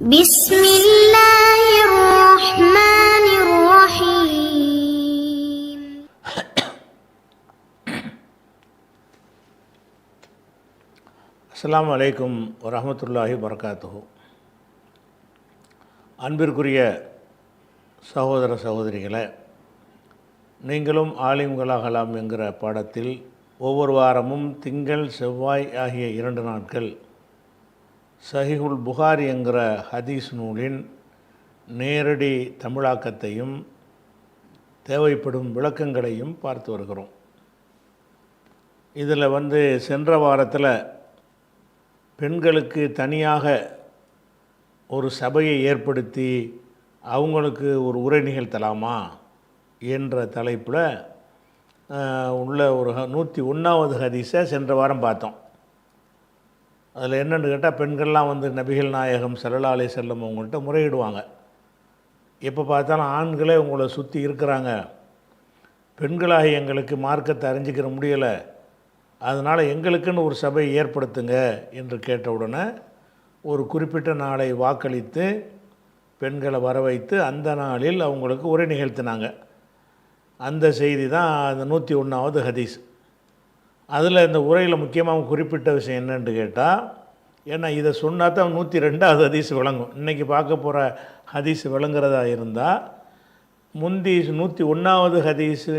بسم الله الرحمن الرحيم. அஸ்ஸலாமு அலைக்கும் வரஹ்மத்துல்லாஹி வபரகாத்துஹு. அன்பிற்குரிய சகோதர சகோதரிகளே, நீங்களும் ஆலிம்களாகலாம் என்கிற பாடத்தில் ஒவ்வொரு வாரமும் திங்கள் செவ்வாய் ஆகிய 2 நாட்கள் சஹீஹுல் புகாரி என்கிற ஹதீஸ் நூலின் நேரடி தமிழாக்கத்தையும் தேவைப்படும் விளக்கங்களையும் பார்த்து வருகிறோம். இதில் சென்ற வாரத்தில் பெண்களுக்கு தனியாக ஒரு சபையை ஏற்படுத்தி அவங்களுக்கு ஒரு உரை நிகழ்த்தலாமா என்ற தலைப்பில் உள்ள ஒரு 101வது ஹதீஸை சென்ற வாரம் பார்த்தோம். அதில் என்னென்னு கேட்டால், பெண்கள்லாம் நபிகள் நாயகம் ஸல்லல்லாஹு அலைஹி வஸல்லம் அவங்கள்ட்ட முறையிடுவாங்க. எப்போ பார்த்தாலும் ஆண்களே உங்களை சுற்றி இருக்கிறாங்க, பெண்களாகி எங்களுக்கு மார்க்கத்தை அறிஞ்சிக்கிற முடியலை, அதனால் எங்களுக்குன்னு ஒரு சபை ஏற்படுத்துங்க என்று கேட்டவுடனே ஒரு குறிப்பிட்ட நாளை வாக்களித்து பெண்களை வர வைத்து அந்த நாளில் அவங்களுக்கு உரை நிகழ்த்தினாங்க. அந்த செய்தி தான் அந்த 101வது ஹதீஸ். அதில் இந்த உரையில் முக்கியமாக குறிப்பிட்ட விஷயம் என்னென்னு கேட்டால், ஏன்னா இதை சொன்னால் தான் 102வது ஹதீஸ் விளங்கும். இன்றைக்கி பார்க்க போகிற ஹதீஸ் விளங்குறதா இருந்தால் முந்தி 101வது ஹதீஸு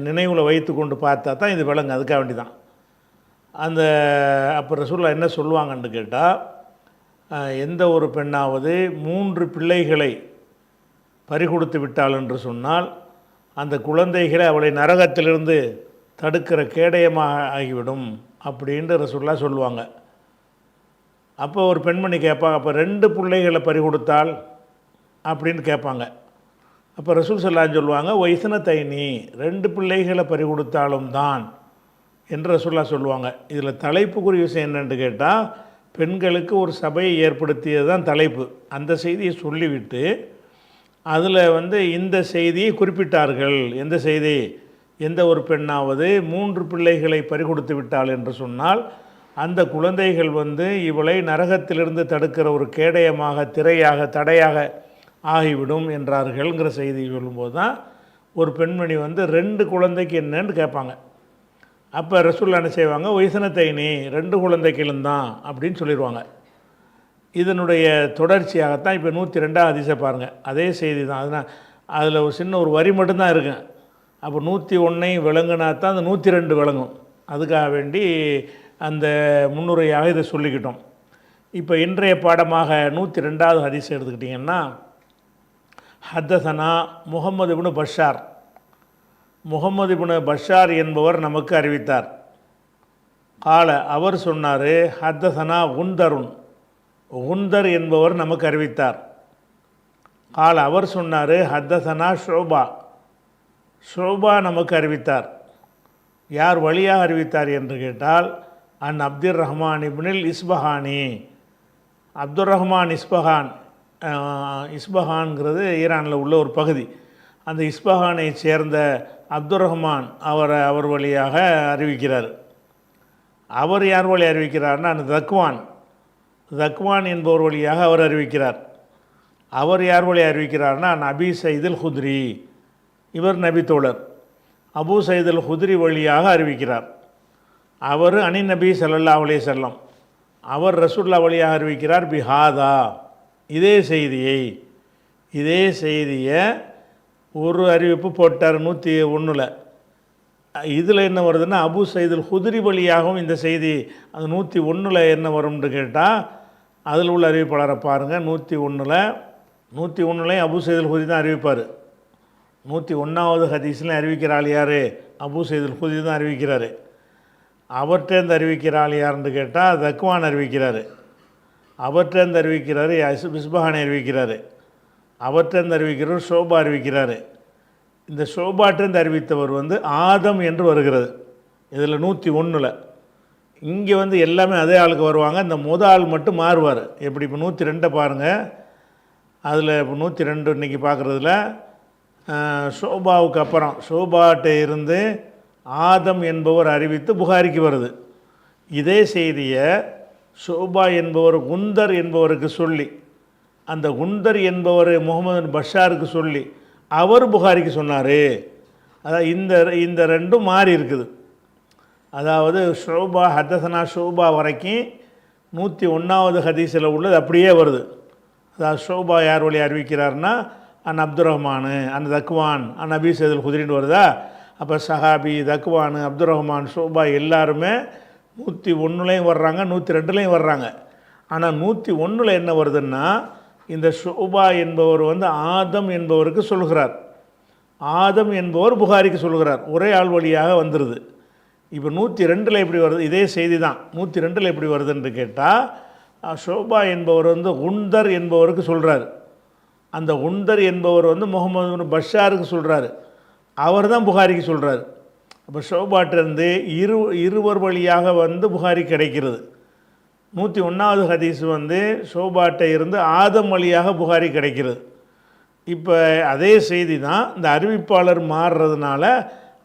நினைவில் வைத்து கொண்டு பார்த்தா தான் இது விளங்கும். அதுக்காக வேண்டி தான் அப்போ ரசூலுல்லாஹ் என்ன சொல்லுவாங்கன்னு கேட்டால், எந்த ஒரு பெண்ணாவது 3 பிள்ளைகளை பறிகொடுத்து விட்டாள் என்று சொன்னால் அந்த குழந்தைகளை அவளை நரகத்திலிருந்து தடுக்கிற கேடயமாக ஆகிவிடும் அப்படின்ட்டு ரசூலுல்லாஹ் சொல்லுவாங்க. அப்போ ஒரு பெண்மணி கேட்பாங்க, அப்போ 2 பிள்ளைகளை பறிகொடுத்தாள் அப்படின்னு கேட்பாங்க. அப்போ ரசூல் ஸல்லல்லாஹு சொல்லுவாங்க, வைஸ்னத்தைனி, 2 பிள்ளைகளை பறிகொடுத்தாலும் தான் என்று ரசூலுல்லாஹ் சொல்லுவாங்க. இதில் தலைப்புக்குரிய விஷயம் என்னென்னு கேட்டால், பெண்களுக்கு ஒரு சபையை ஏற்படுத்தியது தான் தலைப்பு. அந்த செய்தியை சொல்லிவிட்டு அதில் இந்த செய்தியை குறிப்பிட்டார்கள். எந்த செய்தி? எந்த ஒரு பெண்ணாவது 3 பிள்ளைகளை பறிகொடுத்து விட்டாள் என்று சொன்னால் அந்த குழந்தைகள் இவளை நரகத்திலிருந்து தடுக்கிற ஒரு கேடயமாக, திரையாக, தடையாக ஆகிவிடும் என்றார்கள்ங்கிற செய்தி சொல்லும்போது தான் ஒரு பெண்மணி 2 குழந்தைக்கு என்னன்னு கேட்பாங்க. அப்போ ரசூலுல்லாஹ் என்ன செய்வாங்க, வைஸ்னத்தைனி, 2 குழந்தைகளும் தான் அப்படின்னு சொல்லிடுவாங்க. இதனுடைய தொடர்ச்சியாகத்தான் இப்போ 102வது ஹதீஸை பாருங்கள், அதே செய்தி தான். அதனால் அதில் ஒரு சின்ன ஒரு வரி மட்டும்தான் இருக்கு. அப்போ 101ஐயும் விளங்குனா தான் அந்த 102 விளங்கும். அதுக்காக வேண்டி அந்த முன்னுரையாக இதை சொல்லிக்கிட்டோம். இப்போ இன்றைய பாடமாக 102வது ஹதீஸ் எடுத்துக்கிட்டிங்கன்னா, ஹத்தசனா முஹம்மது இப்னு பஷார், முஹம்மது இப்னு பஷார் என்பவர் நமக்கு அறிவித்தார். கால, அவர் சொன்னார், ஹத்தசனா குந்தருன், குந்தர் என்பவர் நமக்கு அறிவித்தார். கால, அவர் சொன்னார், ஹத்தசனா ஷோபா, ஷோபா நமக்கு அறிவித்தார். யார் வழியாக அறிவித்தார் என்று கேட்டால், அன் அப்துர் ரஹ்மான் இப்னில் இஸ்பஹானி, அப்துர் ரஹ்மான் இஸ்பஹான், இஸ்பஹான்ங்கிறது ஈரானில் உள்ள ஒரு பகுதி. அந்த இஸ்பஹானை சேர்ந்த அப்துர் ரஹ்மான் அவர் வழியாக அறிவிக்கிறார். அவர் யார் வழி அறிவிக்கிறார்னா, அந்த தக்வான் என்பவர் வழியாக அவர் அறிவிக்கிறார். அவர் யார் வழி அறிவிக்கிறார்னா, அபி சயீதுல் குத்ரி, இவர் நபி தோழர். அபு சயீதுல் குத்ரி வழியாக அறிவிக்கிறார். அவர் அனி நபி ஸல்லல்லாஹு அலைஹி வஸல்லம், அவர் ரசூலுல்லாஹ் வழியாக அறிவிக்கிறார். பிஹாதா, இதே செய்தியை ஒரு அறிவிப்பு போட்டார் 101. இதில் என்ன வருதுன்னா, அபு சயீதுல் குத்ரி வழியாகவும் இந்த செய்தி அது 101 என்ன வரும்னு கேட்டால், அதில் உள்ள அறிவிப்பாளரை பாருங்கள். 101 அபு சயீதுல் குத்ரி தான் அறிவிப்பார். 101வது ஹதீஸில் அறிவிக்கிறாள் யார்? அபு சயீதுல் குத்ரி தான் அறிவிக்கிறார். அவர்கிட்டேருந்து அறிவிக்கிறாள் யாருன்னு கேட்டால் தக்வான் அறிவிக்கிறார். அவர்கிட்டேருந்து அறிவிக்கிறார் இஸ்பஹானை அறிவிக்கிறார். அவர்கிட்டேருந்து அறிவிக்கிறவர் ஷோபா அறிவிக்கிறார். இந்த ஷோபாட்டேருந்து அறிவித்தவர் ஆதம் என்று வருகிறது இதில் 101. இங்கே எல்லாமே அதே ஆளுக்கு வருவாங்க. இந்த ஆள் மட்டும் மாறுவார். எப்படி? இப்போ 102 பாருங்கள். அதில் இப்போ 102 இன்றைக்கி பார்க்குறதுல ஷோபாவுக்கு அப்புறம் ஷோபாட்டை இருந்து ஆதம் என்பவர் அறிவித்து புகாரிக்கு வருது. இதே செய்தியை ஷோபா என்பவர் குந்தர் என்பவருக்கு சொல்லி, அந்த குந்தர் என்பவர் முகமது பஷாருக்கு சொல்லி அவர் புகாரிக்கு சொன்னார். அதாவது இந்த ரெண்டும் மாறி இருக்குது. அதாவது ஷோபா ஹதசனா ஷோபா வரைக்கும் 101வது ஹதீஸில் உள்ளது அப்படியே வருது. அதாவது ஷோபா யார் வழி அறிவிக்கிறார்னா அப்துல் ரஹ்மானு தக்வான் அபி சைதுல் குதிரின்னு வருதா. அப்போ சஹாபி, தக்வான், அப்துல் ரஹ்மான், ஷோபா எல்லாருமே 101லையும் வர்றாங்க, 102லையும் வர்றாங்க. ஆனால் 101ல் என்ன வருதுன்னா இந்த ஷோபா என்பவர் ஆதம் என்பவருக்கு சொல்கிறார். ஆதம் என்பவர் புகாரிக்கு சொல்கிறார். ஒரே ஆள் வழியாக வந்துடுது. இப்போ 102ல் எப்படி வருது? இதே செய்தி தான் 102ல் எப்படி வருதுன்னு கேட்டால், ஷோபா என்பவர் குந்தர் என்பவருக்கு சொல்கிறார். அந்த குந்தர் என்பவர் முகமது பஷாருக்கு சொல்கிறாரு. அவர் தான் புகாரிக்கு சொல்கிறார். அப்போ ஷோபாட்டிருந்து இருவர் வழியாக புகாரி கிடைக்கிறது. 101வது ஹதீஸ் ஷோபாட்டை இருந்து ஆதம் வழியாக புகாரி கிடைக்கிறது. இப்போ அதே செய்தி தான், இந்த அறிவிப்பாளர் மாறுறதுனால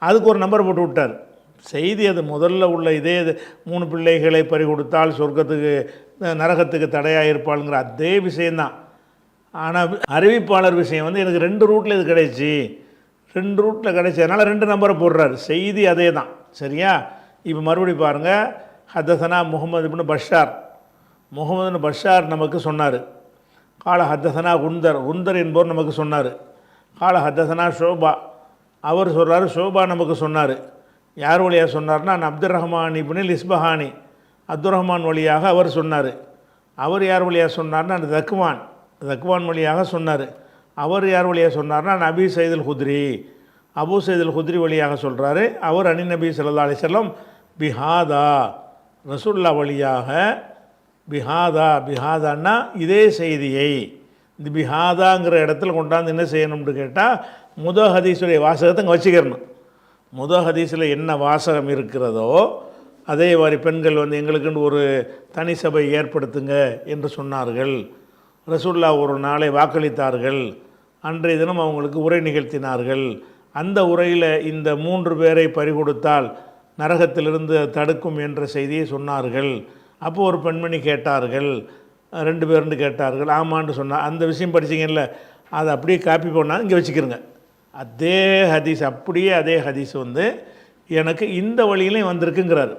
அதுக்கு ஒரு நம்பர் போட்டு விட்டார். செய்தி அது முதல்ல உள்ள இதே 3 பிள்ளைகளை பறி கொடுத்தால் சொர்க்கத்துக்கு நரகத்துக்கு தடையாக இருப்பாளுங்கிற அதே விஷயந்தான். ஆனால் அறிவிப்பாளர் விஷயம் எனக்கு 2 ரூட்டில் இது கிடைச்சி, 2 ரூட்டில் கிடைச்சதுனால 2 நம்பரை போடுறாரு. செய்தி அதே தான். சரியா? இப்போ மறுபடி பாருங்கள். ஹதசனா முகமது இப்னு பஷார், முகமது பஷார் நமக்கு சொன்னார். கால ஹதசனா குந்தர் என்பவர் நமக்கு சொன்னார். கால ஹதசனா ஷோபா, அவர் சொல்கிறார். ஷோபா நமக்கு சொன்னார். யார் வழியாக சொன்னார்னா அப்துல் ரஹ்மான் இப்னு இஸ்பஹானி, அப்துல் ரஹ்மான் வழியாக அவர் சொன்னார். அவர் யார் வழியாக சொன்னார்னா அந்த தக்வான் வழியாக சொன்னார். அவர் யார் வழியாக சொன்னார்னா நபி சைதுல் குத்ரி, அபு சைதுல் குத்ரி வழியாக சொல்கிறாரு. அவர் அனி நபி ஸல்லல்லாஹு அலைஹி வஸல்லம் பிஹாதா, ரசூல்லா வழியாக பிஹாதான்னா இதே செய்தியை இந்த பிஹாதாங்கிற இடத்துல கொண்டாந்து என்ன செய்யணும்னு கேட்டால், முதல் ஹதீஸுடைய வாசகத்தை அங்கே வச்சுக்கிறணும். முதல் ஹதீஸில் என்ன வாசகம் இருக்கிறதோ அதே மாதிரி பெண்கள் எங்களுக்குன்னு ஒரு தனி சபை ஏற்படுத்துங்க என்று சொன்னார்கள். ரசூல்லா ஒரு நாளை வாக்களித்தார்கள். அன்றைய தினம் அவங்களுக்கு உரை நிகழ்த்தினார்கள். அந்த உரையில் இந்த 3 பேரை பறிகொடுத்தால் நரகத்திலிருந்து தடுக்கும் என்ற செய்தியை சொன்னார்கள். அப்போ ஒரு பெண்மணி கேட்டார்கள், 2 பேர்னு கேட்டார்கள். ஆமான்னு சொன்னால் அந்த விஷயம் படிச்சிங்கல்ல, அதை அப்படியே காப்பி பண்ணால் இங்கே வச்சுக்கிறங்க. அதே ஹதீஸ் அப்படியே அதே ஹதீஸ் எனக்கு இந்த வழியிலையும் வந்திருக்குங்கிறார்.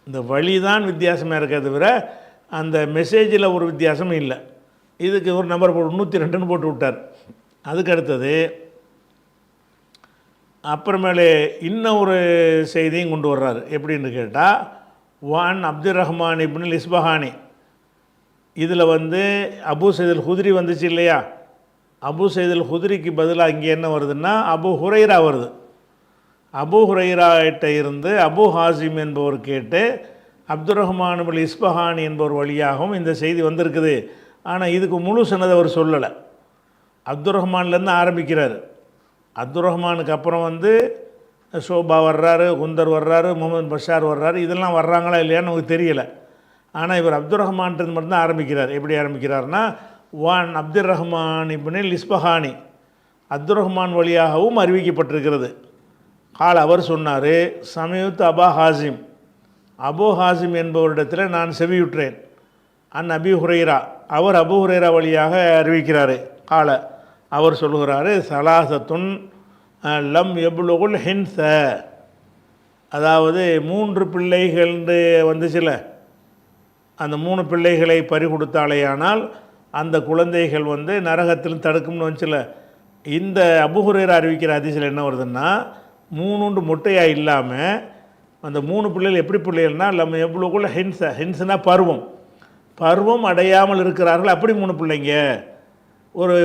இந்த வழி தான் வித்தியாசமாக இருக்கிறத தவிர அந்த மெசேஜில் ஒரு வித்தியாசமும் இல்லை. இதுக்கு ஒரு நம்பர் போட்டு 102ன்னு போட்டு விட்டார். அதுக்கு அடுத்தது அப்புறமேலே இன்னும் ஒரு செய்தியும் கொண்டு வர்றார். எப்படின்னு கேட்டால், வான் அப்துல் ரஹ்மான் இப்னு இஸ்பஹானி, இதில் அபு சைதுல் குத்ரி வந்துச்சு இல்லையா, அபு சைதுல் குத்ரிக்கு பதிலாக இங்கே என்ன வருதுன்னா அபு ஹுரைரா வருது. அபு ஹுரைராட்ட இருந்து அபு ஹாசிம் என்பவர் கேட்டு அப்துல் ரஹ்மான் இப்னு இஸ்பஹானி என்பவர் வழியாகவும் இந்த செய்தி வந்திருக்குது. ஆனால் இதுக்கு முழு சனதை அவர் சொல்லலை. அப்துல் ரஹ்மான்லேருந்து ஆரம்பிக்கிறார். அப்துல் ரஹ்மானுக்கு அப்புறம் ஷோபா வர்றாரு, குந்தர் வர்றாரு, முகமது பஷார் வர்றாரு. இதெல்லாம் வர்றாங்களா இல்லையான்னு நமக்கு தெரியலை. ஆனால் இவர் அப்துல் ரஹ்மான்றது மட்டும்தான் ஆரம்பிக்கிறார். எப்படி ஆரம்பிக்கிறார்னா, வான் அப்துல் ரஹ்மான் இப்னு இஸ்பஹானி, அப்துல் ரஹ்மான் வழியாகவும் அறிவிக்கப்பட்டிருக்கிறது. கால் அவர் சொன்னார், சமயத்து அபு ஹாசிம் என்பவரிடத்தில் நான் செவியுற்றேன். அபி ஹுரைரா, அவர் அபு ஹுரைரா வழியாக அறிவிக்கிறார். கால அவர் சொல்கிறாரு, சலாசத்துன் லம் எபுலுகுல் ஹின்ஸ, அதாவது 3 பிள்ளைகள் வந்துச்சுல, அந்த 3 பிள்ளைகளை பறி கொடுத்தாலேயானால் அந்த குழந்தைகள் நரகத்தில் தடுக்கும்னு வந்துச்சுல. இந்த அபு ஹுரைரா அறிவிக்கிற ஹதீஸில் என்ன வருதுன்னா, 3 மொட்டையாக இல்லாமல் அந்த 3 பிள்ளைகள் எப்படி பிள்ளைகள்னால் லம் எபுலுகுல் ஹின்ஸுனா பருவம் அடையாமல் இருக்கிறார்கள். அப்படி 3 பிள்ளைங்க. ஒரு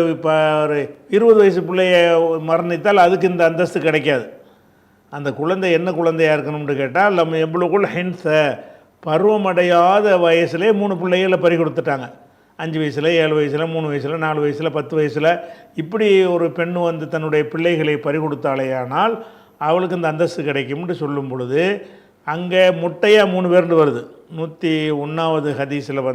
20 வயசு பிள்ளைய மரணித்தால் அதுக்கு இந்த அந்தஸ்து கிடைக்காது. அந்த குழந்தை என்ன குழந்தையாக இருக்கணும்னு கேட்டால் நம்ம எவ்வளோக்குள்ள பருவமடையாத வயசுலேயே 3 பிள்ளைகளை பறி கொடுத்துட்டாங்க. 5 வயசில், 7 வயசில், 3 வயசில், 4 வயசில், 10 வயசில், இப்படி ஒரு பெண் தன்னுடைய பிள்ளைகளை பறி கொடுத்தாலேயானால் அவளுக்கு இந்த அந்தஸ்து கிடைக்கும்னு சொல்லும் பொழுது அங்கே முட்டையாக 3 பேர்னு வருது. 101வது ஹதீஸில்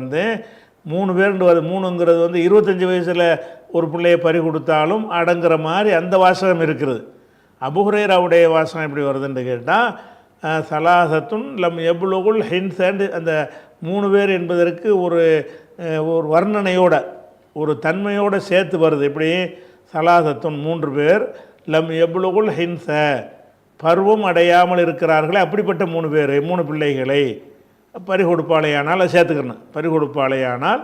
3 பேர்னு வருது. 3ங்கிறது 25 வயசில் ஒரு பிள்ளையை பறி கொடுத்தாலும் அடங்குற மாதிரி அந்த வாசகம் இருக்கிறது. அபு ஹுரைராவுடைய வாசகம் எப்படி வருதுன்னு கேட்டால், சலாசத்துன் லம் எபுலுகுல் ஹின்ஸு, அந்த 3 பேர் என்பதற்கு ஒரு ஒரு வர்ணனையோட ஒரு தன்மையோடு சேர்த்து வருது. இப்படி சலாசத்துன் 3 பேர், லம் எப்லுகுல் ஹின்ஸ பருவம் அடையாமல் இருக்கிறார்களே அப்படிப்பட்ட 3 பேர், 3 பிள்ளைகளை பறிகொடுப்பாளையானால் அதை சேர்த்துக்கணும். பறிகொடுப்பாளையானால்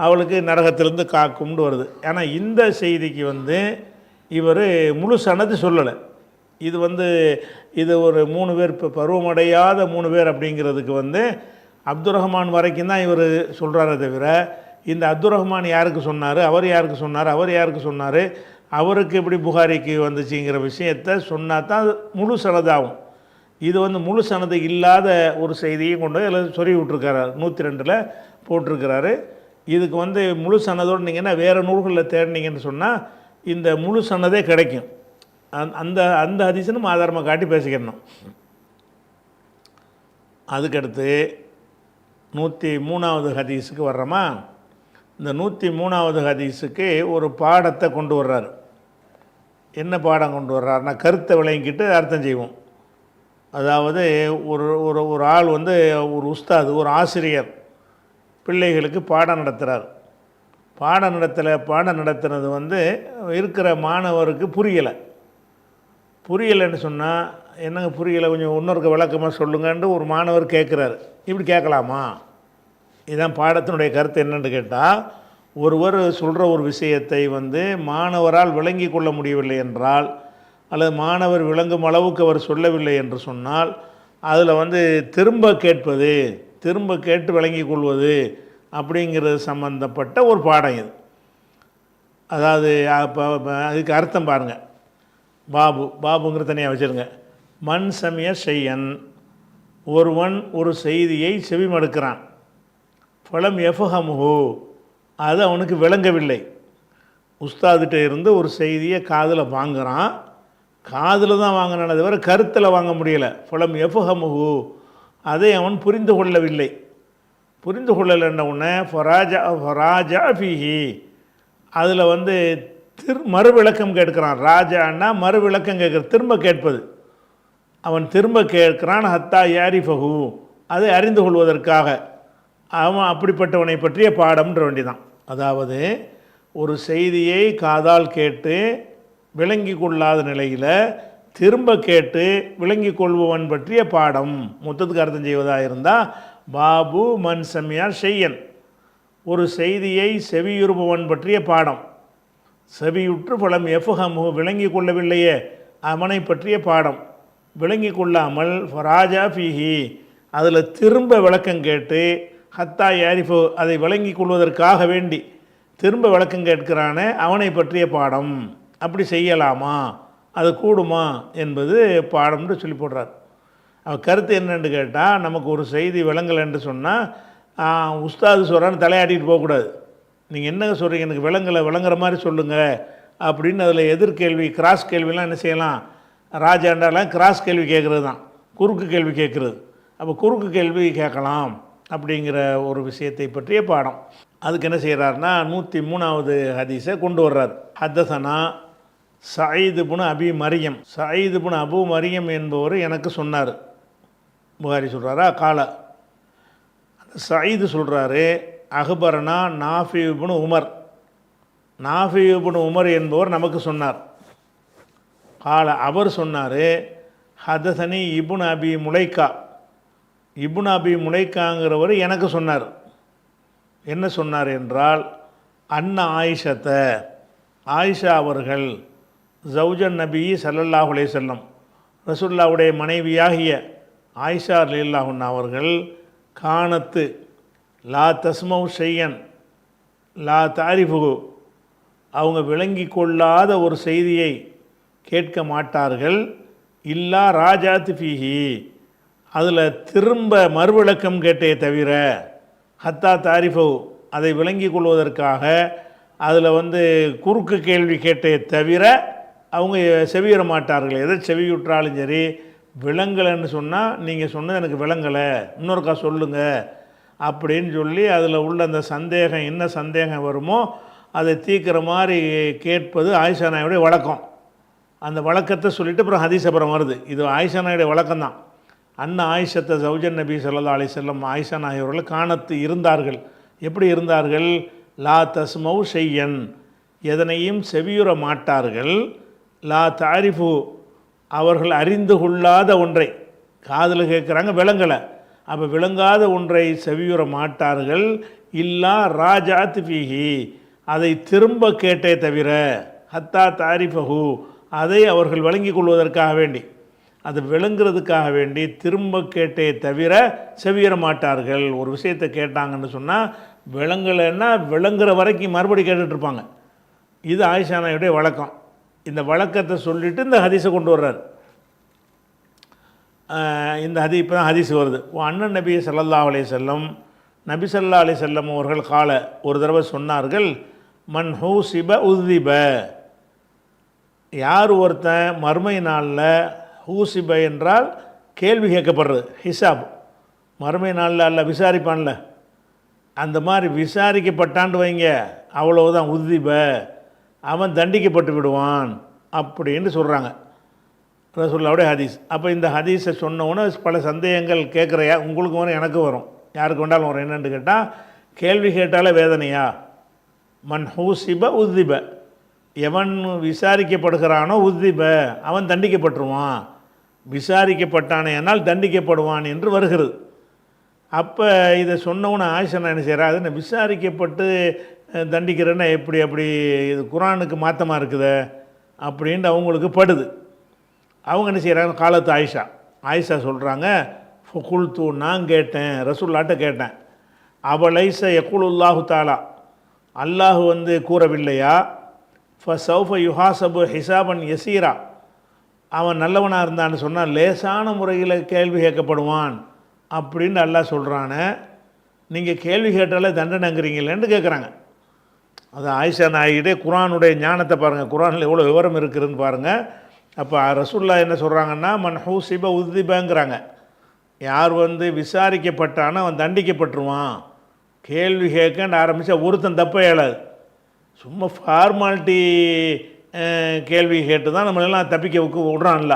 அவளுக்கு நரகத்திலிருந்து காக்கும்னு வருது. ஆனால் இந்த செய்திக்கு இவர் முழு சனது சொல்லலை. இது ஒரு 3 பேர் இப்போ பருவமடையாத 3 பேர் அப்படிங்கிறதுக்கு அப்துல் ரஹ்மான் வரைக்கும் தான் இவர் சொல்கிறாரே தவிர, இந்த அப்துல் ரஹ்மான் யாருக்கு சொன்னார், அவர் யாருக்கு சொன்னார், அவர் யாருக்கு சொன்னார், அவருக்கு எப்படி புகாரிக்கு வந்துச்சுங்கிற விஷயத்தை சொன்னால் தான் முழு சனதாகும். இது முழு சனது இல்லாத ஒரு செய்தியை கொண்டு அதில் சொருவி விட்டுருக்காரு, 102 போட்டிருக்கிறாரு. இதுக்கு முழு சனதோடு நீங்கள் வேறு நூல்களில் தேடினீங்கன்னு சொன்னால் இந்த முழு சனதே கிடைக்கும். அந்த அந்த ஹதீஸும் ஆதாரமாக காட்டி பேசிக்கணும். அதுக்கடுத்து 103வது ஹதீஸுக்கு வர்றோமா. இந்த 103வது ஹதீஸுக்கு ஒரு பாடத்தை கொண்டு வர்றார். என்ன பாடம் கொண்டு வர்றாருன்னா, கருத்தை விளங்கிக்கிட்டு அர்த்தம் செய்வோம். அதாவது ஒரு ஒரு ஒரு ஆள் ஒரு உஸ்தாது, ஒரு ஆசிரியர் பிள்ளைகளுக்கு பாடம் நடத்துகிறார். பாடம் நடத்துனது இருக்கிற மாணவருக்கு புரியலைன்னு சொன்னால், என்னங்க புரியலை, கொஞ்சம் இன்னொருக்கு விளக்கமாக சொல்லுங்கன்ட்டு ஒரு மாணவர் கேட்குறாரு. இப்படி கேட்கலாமா? இதுதான் பாடத்தினுடைய கருத்து. என்னென்னு கேட்டால், ஒருவர் சொல்கிற ஒரு விஷயத்தை மாணவரால் விளங்கி கொள்ள முடியவில்லை என்றால், அல்லது மாணவர் விளங்கும் அளவுக்கு அவர் சொல்லவில்லை என்று சொன்னால், அதில் திரும்ப கேட்டு விளங்கி கொள்வது அப்படிங்கிறது சம்பந்தப்பட்ட ஒரு பாடம் இது. அதாவது அதுக்கு அர்த்தம் பாருங்கள். பாபுங்கிற தனியாக வச்சுருங்க. மண் சமய செய்யன், ஒருவன் ஒரு செய்தியை செவிமடுக்கிறான். ஃபலம் எஃபஹமுஹு, அது அவனுக்கு விளங்கவில்லை. உஸ்தாதுகிட்ட இருந்து ஒரு செய்தியை காதில் வாங்குகிறான். காதில் தான் வாங்கினானே தவிர கருத்தில் வாங்க முடியலை. ஃபலம் எஃபஹமுஹு, அதை அவன் புரிந்து கொள்ளவில்லை. புரிந்து கொள்ளலைன்ன உடனே ஃபராஜா ஃபீஹி, அதில் மறுவிளக்கம் கேட்கிறான். ராஜான்னா மறுவிளக்கம் கேட்குறது, திரும்ப கேட்பது. அவன் திரும்ப கேட்கிறான். ஹத்தா யாரிஃபஹு, அதை அறிந்து கொள்வதற்காக. அவன் அப்படிப்பட்டவனை பற்றிய பாடம்ன்ற வேண்டிதான். அதாவது ஒரு செய்தியை காதால் கேட்டு விளங்கி கொள்ளாத நிலையில் திரும்ப கேட்டு விளங்கி கொள்பவன் பற்றிய பாடம். மொத்தத்துக்கு அர்த்தம் செய்வதாக இருந்தால், பாபு மன் சமியா செய்யன், ஒரு செய்தியை செவியுறுபவன் பற்றிய பாடம். செவியுற்று பலம் எஃப்ஹமு, விளங்கி கொள்ளவில்லையே அவனை பற்றிய பாடம். விளங்கி கொள்ளாமல் ஃபராஜா ஃபீஹி, அதில் திரும்ப விளக்கம் கேட்டு ஹத்தா யாரிஃபு, அதை விளங்கி கொள்வதற்காக வேண்டி திரும்ப விளக்கம் கேட்கிறானே அவனை பற்றிய பாடம். அப்படி செய்யலாமா, அது கூடுமா என்பது பாடம்னு சொல்லி போடுறார். அவன் கருத்து என்னென்னு கேட்டால், நமக்கு ஒரு செய்தி விளங்கலைன்னு சொன்னால் உஸ்தாது சொல்கிறான்னு தலையாட்டிகிட்டு போகக்கூடாது. நீங்கள் என்னங்க சொல்கிறீங்க, எனக்கு விளங்குற மாதிரி சொல்லுங்கள் அப்படின்னு அதில் எதிர்கேள்வி, கிராஸ் கேள்விலாம் என்ன செய்யலாம். ராஜாண்டாலாம் கிராஸ் கேள்வி கேட்குறது தான், குறுக்கு கேள்வி கேட்குறது. அப்போ குறுக்கு கேள்வி கேட்கலாம் அப்படிங்கிற ஒரு விஷயத்தை பற்றிய பாடம். அதுக்கு என்ன செய்கிறாருன்னா, 103வது ஹதீஸை கொண்டு வர்றார். ஹத்தசனா சயீத் இப்னு அபி மரியம், சயீத் இப்னு அபு மரியம் என்பவர் எனக்கு சொன்னார். புகாரி சொல்கிறாரா கால, அந்த சயீது சொல்கிறாரு, அக்பரனா நாஃபி இப்னு உமர், நாஃபி இப்னு உமர் என்பவர் நமக்கு சொன்னார். கால, அவர் சொன்னார், ஹதசனி இப்னு அபி முலைக்கா, இப்னு அபி முலைக்காங்கிறவர் எனக்கு சொன்னார். என்ன சொன்னார் என்றால், அன்ன ஆயிஷத்தை, ஆயிஷா அவர்கள், ஜவுஜன் நபி ஸல்லல்லாஹு அலைஹி வஸல்லம், ரசூலுல்லாஹ்வுடைய மனைவியாகிய ஆயிஷா ரலியல்லாஹு அன்ஹா அவர்கள், கானத்து லா தஸ்மவு ஷையன் லா தாரிஃபுகு, அவங்க விளங்கி கொள்ளாத ஒரு செய்தியை கேட்க மாட்டார்கள். இல்லா ராஜாத்து ஃபீஹி, அதில் திரும்ப மறுவிளக்கம் கேட்டே தவிர, ஹத்தா தாரிஃபு, அதை விளங்கி கொள்வதற்காக அதில் குறுக்கு கேள்வி கேட்டே தவிர அவங்க செவியுற மாட்டார்கள். எதை செவியுற்றாலும் சரி, விளங்கலைன்னு சொன்னால், நீங்கள் சொன்னது எனக்கு விளங்கலை, இன்னொருக்கா சொல்லுங்கள் அப்படின்னு சொல்லி அதில் உள்ள அந்த சந்தேகம், என்ன சந்தேகம் வருமோ அதை தீர்க்கிற மாதிரி கேட்பது ஆயிஷா நாயுடைய வழக்கம். அந்த வழக்கத்தை சொல்லிவிட்டு அப்புறம் ஹதீஸ் அப்புறம் வருது. இது ஆயிஷா நாயுடைய வழக்கம்தான். அன்ன ஆயிஷத்தை ஜவுஜன் நபி ஸல்லல்லாஹு அலைஹி வஸல்லம் ஆயிஷா நாயகர்கள் காணத்து இருந்தார்கள். எப்படி இருந்தார்கள்? லா தஸ்மௌ ஷையன், எதனையும் செவியுற மாட்டார்கள். லா தாரிஃபு, அவர்கள் அறிந்து கொள்ளாத ஒன்றை, காதில் கேட்குறாங்க விளங்கலை, அப்போ விளங்காத ஒன்றை செவியுற மாட்டார்கள். இல்லா ராஜாத் ஃபீஹி, அதை திரும்ப கேட்டே தவிர, ஹத்தா தாரிஃபஹு, அதை அவர்கள் விளங்கிக் கொள்வதற்காக வேண்டி, அது விளங்குறதுக்காக வேண்டி திரும்ப கேட்டே தவிர செவியுற மாட்டார்கள். ஒரு விஷயத்தை கேட்டாங்கன்னு சொன்னால் விளங்கலைன்னா விளங்குற வரைக்கும் மறுபடி கேட்டுட்ருப்பாங்க. இது ஆயிஷா நாயுடைய வழக்கம். இந்த வழக்கத்தை சொல்லிவிட்டு இந்த ஹதீஸை கொண்டு வர்றார். இந்த இப்போ தான் ஹதீஸ் வருது. அண்ணன் நபி ஸல்லல்லாஹு அலைஹி வஸல்லம், நபி ஸல்லல்லாஹு அலைஹி வஸல்லம் அவர்கள் கால, ஒரு தடவை சொன்னார்கள், மன் ஹூசிப உஸ்திப, யார் ஒருத்தன் மறுமை நாளில், ஹூசிப என்றால் கேள்வி கேட்கப்படுறது, ஹிசாப், மறுமை நாளில் அல்ல விசாரிப்பான்ல, அந்த மாதிரி விசாரிக்கப்பட்டான்னு வைங்க, அவ்வளவுதான், உஸ்திப, அவன் தண்டிக்கப்பட்டு விடுவான் அப்படின்னு சொல்கிறாங்க ரசூலுல்லாஹ்வுடைய ஹதீஸ். அப்போ இந்த ஹதீஸை சொன்னவுடனே பல சந்தேகங்கள் கேட்குறையா, உங்களுக்கு வரும், எனக்கு வரும், யாருக்கு வேண்டாலும் வரும். என்னென்னு கேட்டால், கேள்வி கேட்டாலே வேதனையா? மன் ஹூசிப உஸ்திப, எவன் விசாரிக்கப்படுகிறானோ உஸ்திப, அவன் தண்டிக்கப்பட்டுருவான், விசாரிக்கப்பட்டானேனால் தண்டிக்கப்படுவான் என்று வருகிறது. அப்போ இதை சொன்னவன ஆயிஷா என்ன செய்கிறா, அது நான் விசாரிக்கப்பட்டு தண்டிக்கிறேன்னா எப்படி, அப்படி இது குர்ஆனுக்கு மாற்றமாக இருக்குது அப்படின்ட்டு அவங்களுக்கு படுது. அவங்க என்ன செய்கிறாங்க, காலத்து ஆயிஷா சொல்கிறாங்க, ஃபுகுல்து, நான் கேட்டேன், ரசூலுல்லாஹ்ட்ட கேட்டேன், அவலைஸ யகுலுல்லாஹு தஆலா, அல்லாஹ் கூறவில்லையா, ஃபஸௌஃப யுஹாசபு ஹிசாபன் யசீரா, அவன் நல்லவனாக இருந்தான்னு சொன்னால் லேசான முறையில் கேள்வி கேட்கப்படுவான் அப்படின்னு அல்லாஹ் சொல்கிறானே, நீங்கள் கேள்வி கேட்டாலே தண்டனைங்கிறீங்களேன்னு கேட்குறாங்க. அது ஆயிஷா நாயிகிட்டே குர்ஆனுடைய ஞானத்தை பாருங்கள், குர்ஆனில் எவ்வளோ விவரம் இருக்குதுன்னு பாருங்கள். அப்போ ரசூலுல்லாஹ் என்ன சொல்கிறாங்கன்னா, மன் ஹூசிப உஸ்திபங்கிறாங்க, யார் விசாரிக்கப்பட்டானோ அவன் தண்டிக்கப்பட்டுருவான். கேள்வி கேட்கன்னு ஆரம்பித்தா ஒருத்தன் தப்ப இயலாது. சும்மா ஃபார்மாலிட்டி கேள்வி கேட்டு தான் நம்மளெல்லாம் தப்பிக்க விட்றான்ல.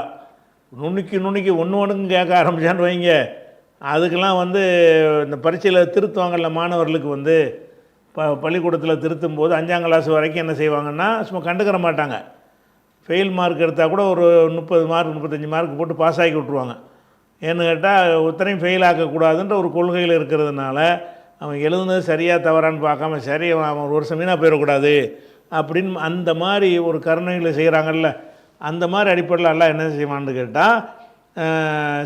நுணுக்கி ஒன்றுக்கும் கேட்க ஆரம்பித்தான்னு வைங்க, அதுக்கெல்லாம் இந்த பரீட்சையில் திருத்துவாங்கல்ல மாணவர்களுக்கு பள்ளிக்கூடத்தில் திருத்தும் போது 5ஆம் கிளாஸ் வரைக்கும் என்ன செய்வாங்கன்னா, சும்மா கண்டுக்கிற மாட்டாங்க. ஃபெயில் மார்க் எடுத்தால் கூட ஒரு 30 மார்க் 35 மார்க் போட்டு பாஸ் ஆகி விட்ருவாங்க. ஏன்னு கேட்டால் ஒருத்தரையும் ஃபெயில் ஆக்கக்கூடாதுன்ற ஒரு கொள்கையில் இருக்கிறதுனால, அவன் எழுதுனது சரியாக தவறான்னு பார்க்காம, சரி அவன் ஒரு வருஷம் வீணாக போயிடக்கூடாது அப்படின்னு அந்த மாதிரி ஒரு கருணைகளை செய்கிறாங்கல்ல, அந்த மாதிரி அடிப்படையில் எல்லாம் என்ன செய்வான்னு கேட்டால்,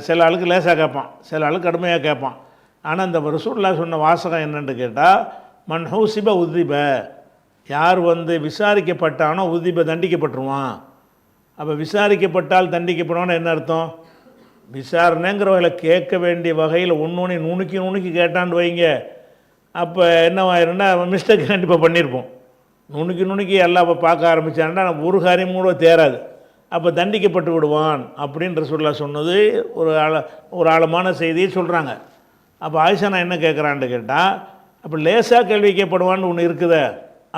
சில ஆளுக்கு லேசாக கேட்பான், சில ஆளுக்கு கடுமையாக கேட்பான். ஆனால் இந்த ரசூலுல்லாஹ் சொன்ன வாசகம் என்னென்னு கேட்டால், மன் ஹூசிப உஸ்திப, யார் விசாரிக்கப்பட்டானோ உஸ்திப, தண்டிக்கப்பட்டுருவான். அப்போ விசாரிக்கப்பட்டால் தண்டிக்கப்படுவான்னு என்ன அர்த்தம்? விசாரணைங்கிற வகையில் கேட்க வேண்டிய வகையில் ஒன்று நுணுக்கி கேட்டான்னு வைங்க, அப்போ என்னவாயிருன்னா மிஸ்டேக் கண்டிப்பாக பண்ணியிருப்போம். நுணுக்கி எல்லாம் பார்க்க ஆரம்பித்தான்னா ஒரு காரியம் கூட தேராது, அப்போ தண்டிக்கப்பட்டு விடுவான் அப்படின்ற சொன்னது ஒரு ஆழமான செய்தியை சொல்கிறாங்க. அப்போ ஆயிஷா நான் என்ன கேட்குறான்னு கேட்டால், அப்போ லேசாக கேள்வி கேட்கப்படுவான்னு ஒன்று இருக்குத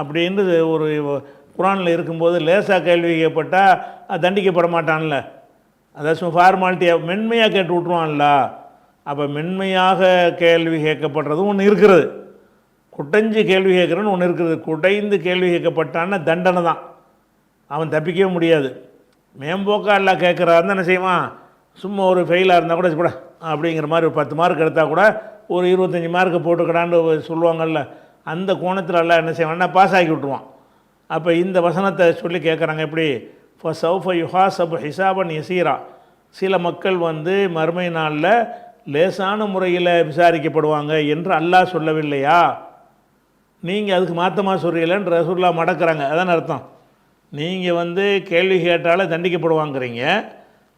அப்படின்னு ஒரு குர்ஆனில் இருக்கும்போது, லேசாக கேள்வி கேட்கப்பட்டால் தண்டிக்கப்பட மாட்டான்ல, அதாச்சும் ஃபார்மாலிட்டியாக மென்மையாக கேட்டு விட்ருவான்ல. அப்போ மென்மையாக கேள்வி கேட்கப்படுறதும் ஒன்று இருக்கிறது, குடைஞ்சு கேள்வி கேட்குறன்னு ஒன்று இருக்குது. குடைந்து கேள்வி கேட்கப்பட்டான்னா தண்டனை தான், அவன் தப்பிக்கவே முடியாது. மேம்போக்கா எல்லாம் கேட்குறாருன்னு என்ன செய்வான், சும்மா ஒரு ஃபெயிலாக இருந்தால் கூட கூட அப்படிங்கிற மாதிரி ஒரு 10 மார்க் எடுத்தால் கூட ஒரு 25 மார்க்கு போட்டுக்கடான்னு சொல்லுவாங்கள்ல, அந்த கோணத்தில் எல்லாம் என்ன செய்வான்னா பாஸ் ஆக்கி விட்ருவான். அப்போ இந்த வசனத்தை சொல்லி கேட்குறாங்க, எப்படி, ஃபஸௌஃப யுஹாசபு ஹிசாபன் யசீரா, சில மக்கள் மறுமை நாளில் லேசான முறையில் விசாரிக்கப்படுவாங்க என்று அல்லாஹ் சொல்லவில்லையா, நீங்கள் அதுக்கு மாற்றமாக சொல்கிறீங்களேன்னு ரசூலுல்லாஹ் மடக்கிறாங்க. அதான் அர்த்தம். நீங்கள் கேள்வி கேட்டாலே தண்டிக்கப்படுவாங்கிறீங்க,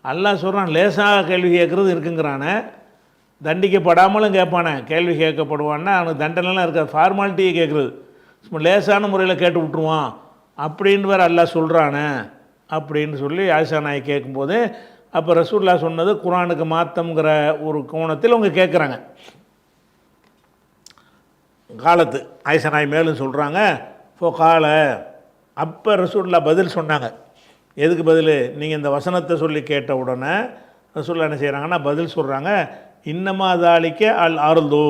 அல்லாஹ் சொல்கிறான் லேசாக கேள்வி கேட்குறது இருக்குங்கிறானே, தண்டிக்கப்படாமலும் கேட்பானே, கேள்வி கேட்கப்படுவான்னா அவனுக்கு தண்டனைலாம் இருக்காது, ஃபார்மாலிட்டியை கேட்குறது, சும்மா லேசான முறையில் கேட்டு விட்ருவான் அப்படின்னு வேறு அல்லாஹ் சொல்கிறானே அப்படின்னு சொல்லி ஆயிஷா நாய் கேட்கும்போது, அப்போ ரசூலுல்லாஹ் சொன்னது குர்ஆனுக்கு மாற்றம்ங்கிற ஒரு கோணத்தில் அவங்க கேட்குறாங்க. காலத்து ஆயிஷா நாய் மேலும் சொல்கிறாங்க, கால, அப்போ ரசூலுல்லாஹ் பதில் சொன்னாங்க. எதுக்கு பதில்? நீங்கள் இந்த வசனத்தை சொல்லி கேட்ட உடனே ரசூலுல்லாஹ் என்ன செய்கிறாங்கன்னா பதில் சொல்கிறாங்க, இன்னமா தாலிக்க அல் அர்து,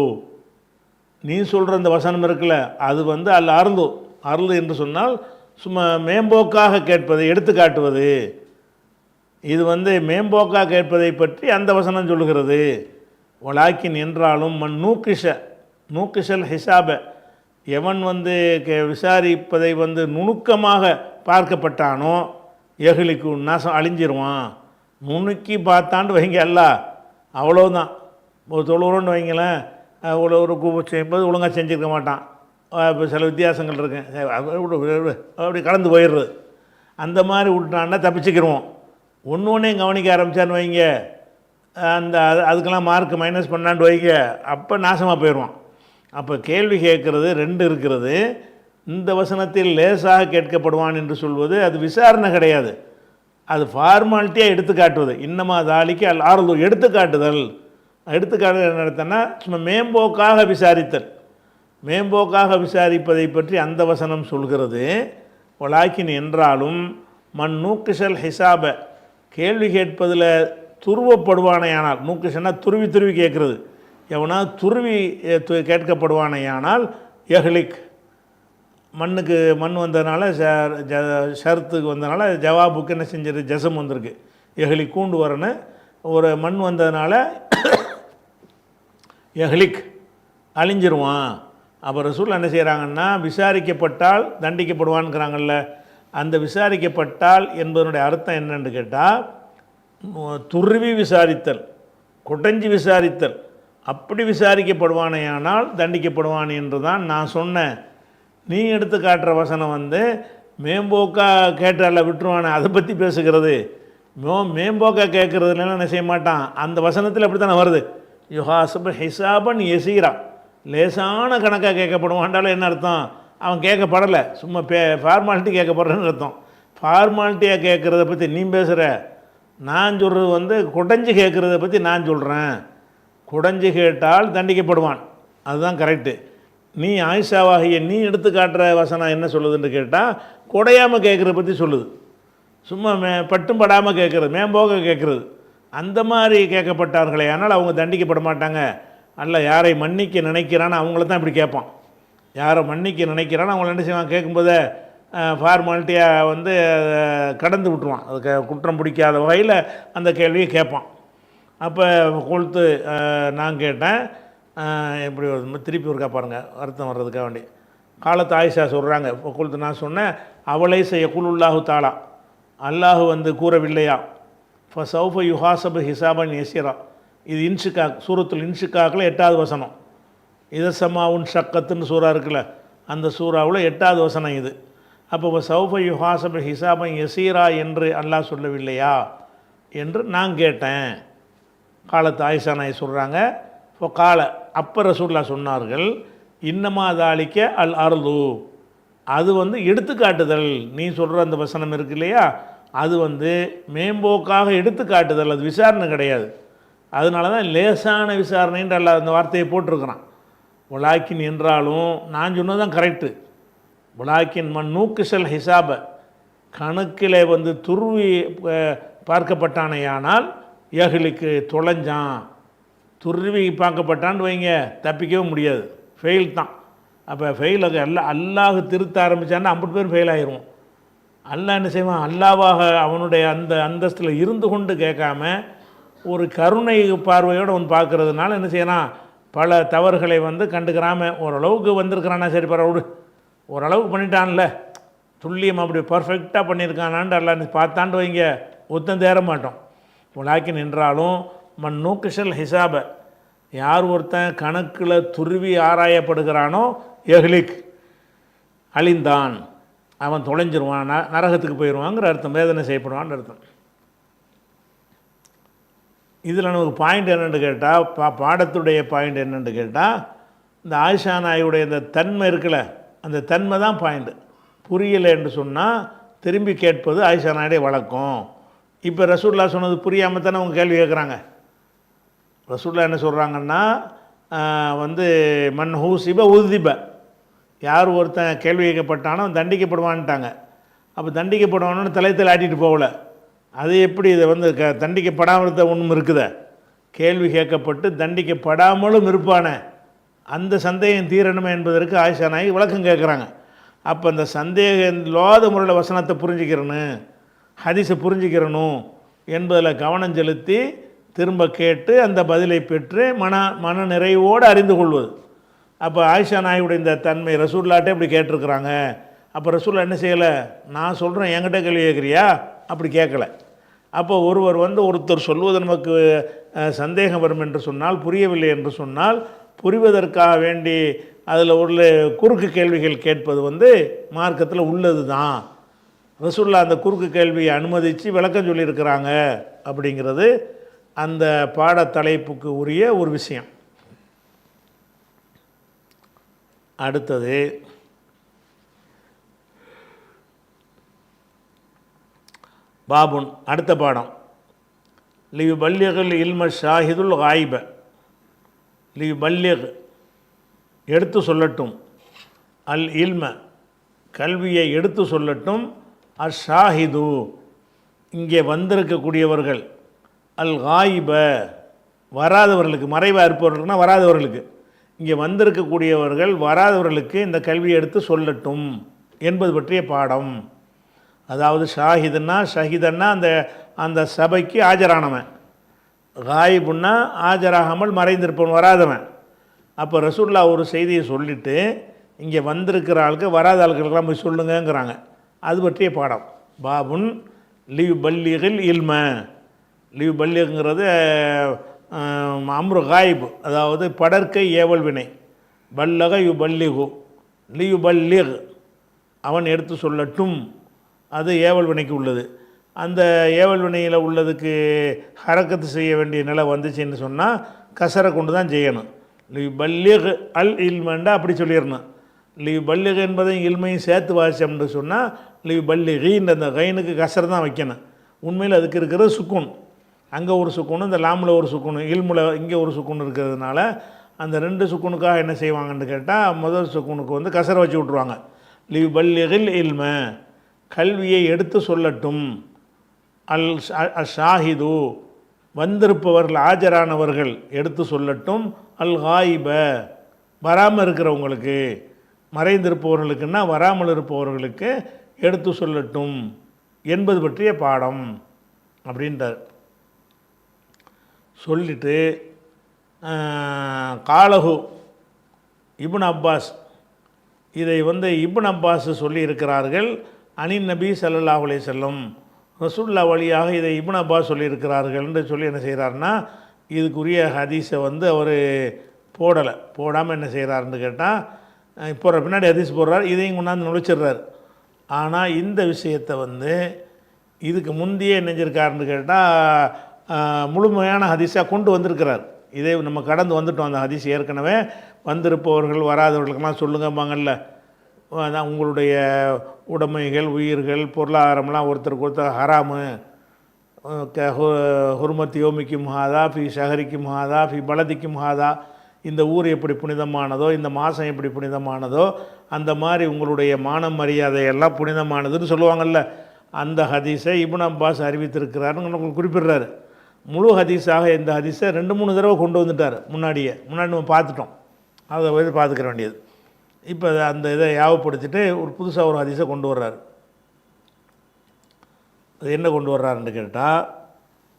நீ சொல்கிற அந்த வசனம் இருக்குல்ல அது வந்து அல் அர்து, அர்து என்று சொன்னால் சும்மா மேம்போக்காக கேட்பது, எடுத்து காட்டுவது. இது வந்து மேம்போக்காக கேட்பதை பற்றி அந்த வசனம் சொல்லுகிறது. வலாக்கின் என்றாலும் மண் நூக்கிஷல் ஹிசாப, எவன் வந்து விசாரிப்பதை வந்து நுணுக்கமாக பார்க்கப்பட்டானோ எஹ்லிக்கு நாசம் அழிஞ்சிருவான். நுணுக்கி பார்த்தாண்டு வைங்க அல்ல, அவ்வளோதான். ஒரு தொழுகிறோன்னு வைங்களேன், ஒரு செய்யும்போது ஒழுங்காக செஞ்சுருக்க மாட்டான், இப்போ சில வித்தியாசங்கள் இருக்கு, அப்படி கலந்து போயிடுறது. அந்த மாதிரி விட்டான்னா தப்பிச்சுக்கிடுவோம். ஒன்று ஒன்றையும் கவனிக்க ஆரம்பித்தான்னு வைங்க, அதுக்கெல்லாம் மார்க் மைனஸ் பண்ணான்னு வைங்க, அப்போ நாசமாக போயிடுவான். அப்போ கேள்வி கேட்குறது ரெண்டு இருக்கிறது. இந்த வசனத்தில் லேசாக கேட்கப்படுவான் என்று சொல்வது அது விசாரணை கிடையாது, அது ஃபார்மாலிட்டியாக எடுத்துக்காட்டுவது. இன்னமா தாலிக்கு அல் ஆறுது, எடுத்துக்காட்டுதல். எடுத்துக்காட்டுதல் என்ன நடத்தினா சும்மா மேம்போக்காக விசாரித்தல், மேம்போக்காக விசாரிப்பதை பற்றி அந்த வசனம் சொல்கிறது. வலாக்கின் என்றாலும் மண் நூக்கிஷல் ஹிசாப, கேள்வி கேட்பதில் துருவப்படுவானையானால், நூக்கிஷன்னா துருவி துருவி கேட்குறது, எவனா துருவி கேட்கப்படுவானையானால் எஹ்லிக், மண்ணுக்கு மண் வந்ததுனால ஷர்த்துக்கு வந்ததுனால ஜவாபுக்கு என்ன செஞ்சிரு, ஜசம் வந்திருக்கு. எஹ்லிக் கூண்டு வரணும், ஒரு மண் வந்ததுனால எஹ்லிக் அழிஞ்சிருவான். அப்போ ரசூல் என்ன செய்கிறாங்கன்னா, விசாரிக்கப்பட்டால் தண்டிக்கப்படுவான்ங்கிறாங்கல்ல, அந்த விசாரிக்கப்பட்டால் என்பதனுடைய அர்த்தம் என்னன்னு கேட்டால் துருவி விசாரித்தல், குடைஞ்சி விசாரித்தல். அப்படி விசாரிக்கப்படுவானேயானால் தண்டிக்கப்படுவான் என்று தான் நான் சொன்னேன். நீ எடுத்து காட்டுற வசனம் வந்து மேம்போக்காக கேட்டால விட்டுருவானே, அதை பற்றி பேசுகிறது. மேம்போக்காக கேட்குறதுனால என்ன செய்ய மாட்டான், அந்த வசனத்தில் அப்படி தானே வருது, யுஹாசப ஹிசாபன் எசீரா, லேசான கணக்காக கேட்கப்படுவான்டாலும் என்ன அர்த்தம், அவன் கேட்கப்படலை, சும்மா ஃபார்மாலிட்டி கேட்கப்படுறேன்னு அர்த்தம். ஃபார்மாலிட்டியாக கேட்குறத பற்றி நீ பேசுகிற, நான் சொல்கிறது வந்து குடைஞ்சி கேட்குறத பற்றி நான் சொல்கிறேன். குடைஞ்சி கேட்டால் தண்டிக்கப்படுவான், அதுதான் கரெக்டு. நீ ஆயிஷாவாகிய நீ எடுத்து காட்டுற வசனம் என்ன சொல்லுதுன்னு கேட்டால் குடையாமல் கேட்குறத பற்றி சொல்லுது, சும்மா பட்டும் படாமல் கேட்குறது, மேம்போக கேட்குறது. அந்த மாதிரி கேட்கப்பட்டார்களே ஆனால் அவங்க தண்டிக்கப்பட மாட்டாங்க. அல்ல, யாரை மன்னிக்க நினைக்கிறான்னு அவங்கள தான் இப்படி கேட்பான். யாரை மன்னிக்க நினைக்கிறான்னு அவங்கள என்ன செய்வான், கேட்கும்போதே ஃபார்மாலிட்டியாக வந்து கடந்து விட்டுருவான், அதுக்கு குற்றம் பிடிக்காத வகையில் அந்த கேள்வியை கேட்பான். அப்போ கொளுத்து நான் கேட்டேன், எப்படி திருப்பி ஒருக்கா பாருங்கள் அர்த்தம் வர்றதுக்காக வேண்டி. காலத்து ஆயிஷா சொல்கிறாங்க, இப்போ கொளுத்து நான் சொன்னேன், அவளை செய்ய குலுல்லாஹு தாலா, அல்லாஹு வந்து கூறவில்லையா, ஃபசௌஃப யுஹாசபு ஹிசாபன் எசிரா. இது இன்ஷிகாக், சூரத்துல் இன்ஷிகாக்கில் 8வது வசனம். இதசமாவுன் ஷக்கத்துன்னு சூறா இருக்குல்ல, அந்த சூறாவில் 8வது வசனம் இது. அப்போ சௌஃப யுஹாசபு ஹிசாபன் எசீரா என்று அல்லாஹ் சொல்லவில்லையா என்று நான் கேட்டேன். காலத்து ஆயிஷா நாய் சொல்கிறாங்க, இப்போ அப்போ ரசூலுல்லாஹ் சொன்னார்கள், இன்னமா தாலிக்க அல் அர்து, அது வந்து எடுத்துக்காட்டுதல். நீ சொல்கிற அந்த வசனம் இருக்கு இல்லையா, அது வந்து மேம்போக்காக எடுத்துக்காட்டுதல், அது விசாரணை கிடையாது. அதனால தான் லேசான விசாரணைன்ற அல்ல அந்த வார்த்தையை போட்டிருக்கிறான். வலாக்கின் என்றாலும் நான் சொன்னது தான் கரெக்டு. வலாக்கின் மண் நூக்கிஷல் ஹிசாப, கணக்கில் வந்து துருவி பார்க்கப்பட்டானையானால் எஹ்லிக்கு தொலைஞ்சான். துருவி பார்க்கப்பட்டான்னு வைங்க, தப்பிக்கவே முடியாது, ஃபெயில் தான். அப்போ ஃபெயிலுக்கு அல்லாஹ் திருத்த ஆரம்பித்தான்னா 50 பேர் ஃபெயில் ஆயிடுவோம். அல்லாஹ் என்ன செய்வான், அல்லாவாக அவனுடைய அந்த அந்தஸ்தில் இருந்து கொண்டு கேட்காம ஒரு கருணை பார்வையோடு அவன் பார்க்கறதுனால என்ன செய்யலாம், பல தவறுகளை வந்து கண்டுக்கிறாமல் ஓரளவுக்கு வந்திருக்கிறானா, சரி பரவாயில்ல ஓரளவுக்கு பண்ணிட்டான்ல, துல்லியம் அப்படி பர்ஃபெக்டாக பண்ணியிருக்கானான்னு எல்லாம் பார்த்தாண்டு வைங்க, ஒத்தம் தேர மாட்டோம். உலாக்கின் என்றாலும் மண் நூக்கிஷல் ஹிசாப, யார் ஒருத்தன் கணக்கில் துருவி ஆராயப்படுகிறானோ எஹ்லிக் அழிந்தான், அவன் தொலைஞ்சிருவான், நரகத்துக்கு போயிடுவாங்கிற அர்த்தம், வேதனை செய்யப்படுவான்னு அர்த்தம். இதில் நமக்கு பாயிண்ட் என்னென்னு கேட்டால், பாடத்துடைய பாயிண்ட் என்னென்னு கேட்டால், இந்த ஆயிஷா நாயுடைய இந்த தன்மை இருக்குல்ல, அந்த தன்மை தான் பாயிண்ட்டு. புரியலை என்று சொன்னால் திரும்பி கேட்பது ஆயிஷா நாயுடைய வழக்கம். இப்போ ரசூலுல்லாஹ் சொன்னது புரியாமல் தானே அவங்க கேள்வி கேட்குறாங்க. ரசூலுல்லாஹ் என்ன சொல்கிறாங்கன்னா, வந்து மன் ஹூசிப உதிப, யார் ஒருத்தன் கேள்வி கேட்கப்பட்டானோ தண்டிக்கப்படுவான்ட்டாங்க. அப்போ தண்டிக்கப்படுவானு தலைத்தில் ஆட்டிட்டு போகல, அது எப்படி இதை வந்து தண்டிக்கப்படாமல் இருந்த ஒன்றும் இருக்குதா? கேள்வி கேட்கப்பட்டு தண்டிக்கப்படாமலும் இருப்பானே, அந்த சந்தேகம் தீரணுமே என்பதற்கு ஆயிஷா நாயகி விளக்கம் கேட்குறாங்க. அப்போ அந்த சந்தேகம் இல்லாத முறையில் வசனத்தை புரிஞ்சுக்கிறணும், ஹதீஸை புரிஞ்சுக்கிறணும் என்பதில் கவனம் செலுத்தி திரும்ப கேட்டு அந்த பதிலை பெற்று மன நிறைவோடு அறிந்து கொள்வது. அப்போ ஆயிஷா நாயுடைய இந்த தன்மை ரசூல்லாட்டே இப்படி கேட்டிருக்கிறாங்க. அப்போ ரசூல்லா என்ன செய்யலை? நான் சொல்கிறேன் என்கிட்ட கேள்வி கேட்குறியா? அப்படி கேட்கலை. அப்போ ஒருத்தர் சொல்வது நமக்கு சந்தேகம் வரும் என்று சொன்னால், புரியவில்லை என்று சொன்னால், புரிவதற்காக வேண்டி அதில் உள்ள குறுக்கு கேள்விகள் கேட்பது மார்க்கத்தில் உள்ளது தான். ரசூல்லா அந்த குறுக்கு கேள்வியை அனுமதித்து விளக்கம் சொல்லியிருக்கிறாங்க அப்படிங்கிறது அந்த பாடத்தலைப்புக்கு உரிய ஒரு விஷயம். அடுத்தது பாபுன், அடுத்த பாடம். லியு பல்லியகுல் இல்ம ஷாஹிதுல் காயிப. லியு பல்லியக் எடுத்து சொல்லட்டும், அல் இல்ம கல்வியை எடுத்து சொல்லட்டும், ஷாஹிது இங்கே வந்திருக்கக்கூடியவர்கள், அல் காயிப வராதவர்களுக்கு, மறைவாக இருப்பவர்களுக்குனா வராதவர்களுக்கு, இங்கே வந்திருக்கக்கூடியவர்கள் வராதவர்களுக்கு இந்த கல்வியை எடுத்து சொல்லட்டும் என்பது பற்றிய பாடம். அதாவது ஷஹிதன்னா அந்த சபைக்கு ஆஜரானவன், காயிபுன்னா ஆஜராகாமல் மறைந்திருப்பவன், வராதவன். அப்போ ரசூல்லா ஒரு செய்தியை சொல்லிவிட்டு இங்கே வந்திருக்கிற ஆளுக்கு வராத ஆளுக்கெல்லாம் போய் சொல்லுங்கங்கிறாங்க. அது பற்றிய பாடம். பாபுன் லியு பல்லிகில் இல்ம. லியு பல்லிகுங்கிறது அம்ரு காயிபு, அதாவது படற்கை ஏவல் வினை. பல்லக யு பல்லிகு, லியு பல்லிக் அவன் எடுத்து சொல்லட்டும், அது ஏவல் வினைக்கு உள்ளது. அந்த ஏவல் வினையில் உள்ளதுக்கு ஹரக்கத்து செய்ய வேண்டிய நிலை வந்துச்சுன்னு சொன்னால் கசரை கொண்டு தான் செய்யணும். லியு பல்லிக் அல் இல்மண்டா அப்படி சொல்லிடணும். லியு பல்லிக் என்பதையும் இல்மையும் சேர்த்து வாசிச்சோம்னு சொன்னால் லியு பல்லிகின்ற அந்த கைனுக்கு கசர் தான் வைக்கணும். உண்மையில் அதுக்கு இருக்கிறது சுக்குன். அங்கே ஒரு சுக்குனு, இந்த லாமில் ஒரு சுக்குனு, இல்முல இங்கே ஒரு சுக்குனு இருக்கிறதுனால அந்த ரெண்டு சுக்குனுக்காக என்ன செய்வாங்கன்னு கேட்டால் முதல் சுக்குனுக்கு கசரை வச்சு விட்ருவாங்க. லியு பல்லிகில் இல்ம கல்வியை எடுத்து சொல்லட்டும், அல் ஷாஹிது வந்திருப்பவர்கள் ஆஜரானவர்கள் எடுத்து சொல்லட்டும், அல் காயிப வராமல் இருக்கிறவங்களுக்கு, மறைந்திருப்பவர்களுக்குன்னா வராமல் இருப்பவர்களுக்கு எடுத்து சொல்லட்டும் என்பது பற்றிய பாடம் அப்படின்றார். சொல்லிட்டு காலஹு இப்னு அப்பாஸ், இதை இப்னு அப்பாஸ் சொல்லியிருக்கிறார்கள். அனின் நபி ஸல்லல்லாஹு அலைஹி வஸல்லம் ரசூலுல்லாஹ் வழியாக இதை இப்னு அப்பாஸ் சொல்லியிருக்கிறார்கள்னு சொல்லி என்ன செய்கிறாருன்னா, இதுக்குரிய ஹதீஸை அவர் போடாமல் என்ன செய்கிறாருன்னு கேட்டால், இப்போ பின்னாடி ஹதீஸ் போடுறார், இதையும் கொண்டாந்து நுழைச்சிடுறார். ஆனால் இந்த விஷயத்தை இதுக்கு முந்தையே என்ன செஞ்சிருக்காருன்னு கேட்டால் முழுமையான ஹதீஸாக கொண்டு வந்திருக்கிறார். இதே நம்ம கடந்து வந்துட்டோம். அந்த ஹதீஸ் ஏற்கனவே வந்திருப்பவர்கள் வராதவர்களுக்கெல்லாம் சொல்லுங்கம்பாங்கல்ல, அதான் உங்களுடைய உடைமைகள், உயிர்கள், பொருளாதாரம்லாம் ஒருத்தருக்கு ஒருத்தர் ஹராமு, ஹுர்மத் யோமிக்கும் ஹாதா ஃபி ஷஹரிக்கும் ஹாதா ஃபி பலதிக்கும் ஹாதா, இந்த ஊர் எப்படி புனிதமானதோ, இந்த மாதம் எப்படி புனிதமானதோ, அந்த மாதிரி உங்களுடைய மானம் மரியாதையெல்லாம் புனிதமானதுன்னு சொல்லுவாங்கள்ல, அந்த ஹதீஸை இப்னு அப்பாஸ் அறிவித்திருக்கிறாருன்னு உங்களுக்கு குறிப்பிடுறாரு. முழு ஹதீஸாக இந்த ஹதீஸை 2-3 தடவை கொண்டு வந்துட்டார். முன்னாடி நம்ம பார்த்துட்டோம், அதை பார்த்துக்கிற வேண்டியது. இப்போ அந்த இதை யாவப்படுத்திட்டு ஒரு புதுசாக ஒரு ஹதீஸை கொண்டு வர்றாரு. அது என்ன கொண்டு வர்றாருன்னு கேட்டால்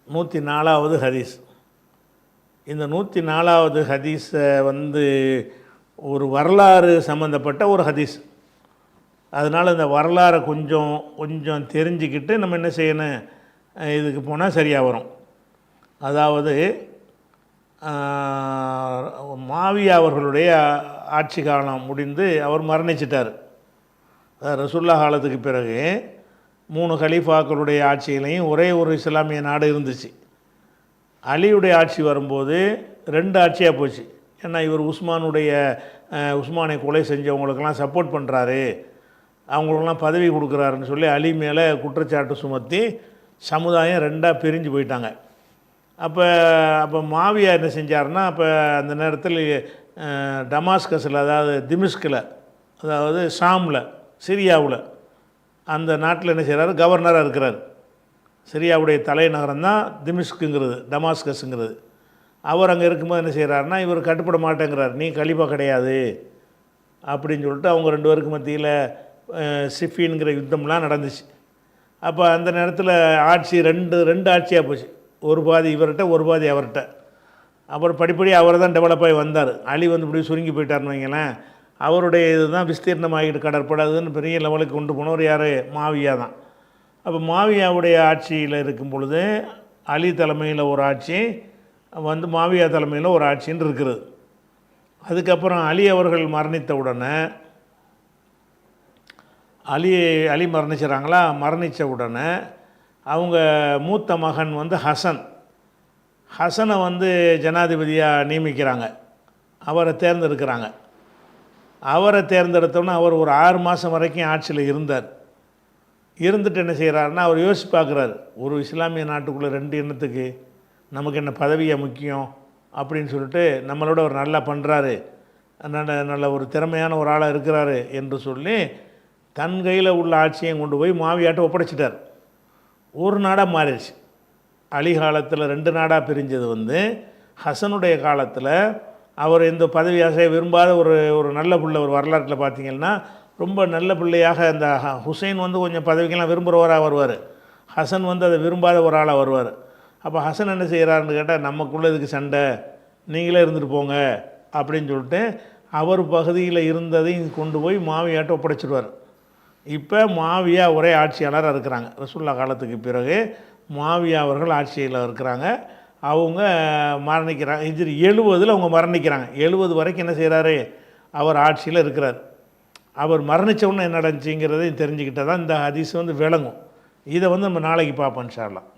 104வது ஹதீஸ். இந்த 104வது ஹதீஸை ஒரு வரலாறு சம்மந்தப்பட்ட ஒரு ஹதீஸ். அதனால் இந்த வரலாறை கொஞ்சம் தெரிஞ்சுக்கிட்டு நம்ம என்ன செய்யணும், இதுக்கு போனால் சரியாக வரும். அதாவது மாவியா அவர்களுடைய ஆட்சி காலம் முடிந்து அவர் மரணிச்சிட்டார். ரசூலுல்லாஹ் காலத்துக்கு பிறகு 3 கலீஃபாக்களுடைய ஆட்சியிலையும் ஒரே ஒரு இஸ்லாமிய நாடு இருந்துச்சு. அலியுடைய ஆட்சி வரும்போது 2 ஆட்சியாக போச்சு. ஏன்னா இவர் உஸ்மானை கொலை செஞ்சவங்களுக்கெல்லாம் சப்போர்ட் பண்ணுறாரு, அவங்களுக்கெல்லாம் பதவி கொடுக்குறாருன்னு சொல்லி அலி மேலே குற்றச்சாட்டு சுமத்தி சமுதாயம் 2ஆக பிரிஞ்சு போயிட்டாங்க. அப்போ மாவியா என்ன செஞ்சார்னா, அப்போ அந்த நேரத்தில் டமாஸ்கஸில், அதாவது திமிஷ்கில், அதாவது ஷாமில், சிரியாவில், அந்த நாட்டில் என்ன செய்கிறாரு, கவர்னராக இருக்கிறார். சிரியாவுடைய தலைநகரம் தான் திமிஷ்குங்கிறது, டமாஸ்கஸுங்கிறது. அவர் அங்கே இருக்கும்போது என்ன செய்கிறாருன்னா, இவர் கட்டுப்பட மாட்டேங்கிறார், நீ கலிஃபா கிடையாது அப்படின்னு சொல்லிட்டு அவங்க 2 பேருக்கு மத்தியில் சிஃபின்ங்கிற யுத்தம்லாம் நடந்துச்சு. அப்போ அந்த நேரத்தில் ஆட்சி ரெண்டு ஆட்சியாக போச்சு. ஒரு பாதி இவர்கிட்ட, ஒரு பாதி அவர்கிட்ட. அப்புறம் படிப்படியாக அவர் தான் டெவலப் ஆகி வந்தார். அலி வந்து இப்படி சுருங்கி போயிட்டார்னு வைங்களேன். அவருடைய இதுதான் விஸ்தீர்ணமாகிட்டு கடற்படாதுன்னு பெரிய லெவலுக்கு கொண்டு போனவர் யார்? மாவியா தான். அப்போ மாவியாவுடைய ஆட்சியில் இருக்கும் பொழுது அலி தலைமையில் ஒரு ஆட்சி வந்து மாவியா தலைமையில் ஒரு ஆட்சின்னு இருக்கிறது. அதுக்கப்புறம் அலி அவர்கள் மரணித்த உடனே அலி மரணிச்சிடறாங்களா? மரணித்த உடனே அவங்க மூத்த மகன் வந்து ஹசனை வந்து ஜனாதிபதியாக நியமிக்கிறாங்க, அவரை தேர்ந்தெடுக்கிறாங்க. அவரை தேர்ந்தெடுத்தோன்னா அவர் ஒரு 6 மாதம் வரைக்கும் ஆட்சியில் இருந்தார். இருந்துட்டு என்ன செய்கிறாருன்னா, அவர் யோசிச்சு பார்க்குறாரு, ஒரு இஸ்லாமிய நாட்டுக்குள்ளே 2 எண்ணத்துக்கு நமக்கு என்ன பதவியாக முக்கியம் அப்படின்னு சொல்லிட்டு, நம்மளோட ஒரு நல்லா பண்ணுறாரு, நல்ல ஒரு திறமையான ஒரு ஆளாக இருக்கிறாரு என்று சொல்லி தன் கையில் உள்ள ஆட்சியை கொண்டு போய் மாவியாட்ட ஒப்படைச்சிட்டார். ஒரு நாடாக மாறிடுச்சு. அலி காலத்தில் 2 நாடாக பிரிஞ்சது வந்து ஹசனுடைய காலத்தில் அவர் இந்த பதவி ஆசையை விரும்பாத ஒரு நல்ல பிள்ளை. ஒரு வரலாற்றில் பார்த்திங்கன்னா ரொம்ப நல்ல பிள்ளையாக இந்த ஹுசைன் வந்து கொஞ்சம் பதவிக்கெல்லாம் விரும்புகிறவராக வருவார், ஹசன் வந்து அதை விரும்பாத ஒரு ஆளாக வருவார். அப்போ ஹசன் என்ன செய்கிறாருன்னு கேட்டால், நமக்குள்ளே இதுக்கு சண்டை, நீங்களே இருந்துட்டு போங்க அப்படின்னு சொல்லிட்டு அவர் பகுதியில் இருந்ததையும் கொண்டு போய் மாவியாட்ட ஒப்படைச்சிடுவார். இப்போ மாவியா ஒரே ஆட்சியாளராக இருக்கிறாங்க. ரசூல்லா காலத்துக்கு பிறகு மாவியா அவர்கள் ஆட்சியில் இருக்கிறாங்க. அவங்க மரணிக்கிறாங்க. ஹிஜ்ரி 70 அவங்க மரணிக்கிறாங்க. 70 வரைக்கும் என்ன செய்கிறாரு? அவர் ஆட்சியில் இருக்கிறார். அவர் மரணித்த உடனே என்ன நடந்துச்சுங்கிறதையும் தெரிஞ்சுக்கிட்டால் தான் இந்த ஹதீஸ் வந்து விளங்கும். இதை வந்து நம்ம நாளைக்கு பார்ப்போம் இன்ஷா அல்லாஹ்.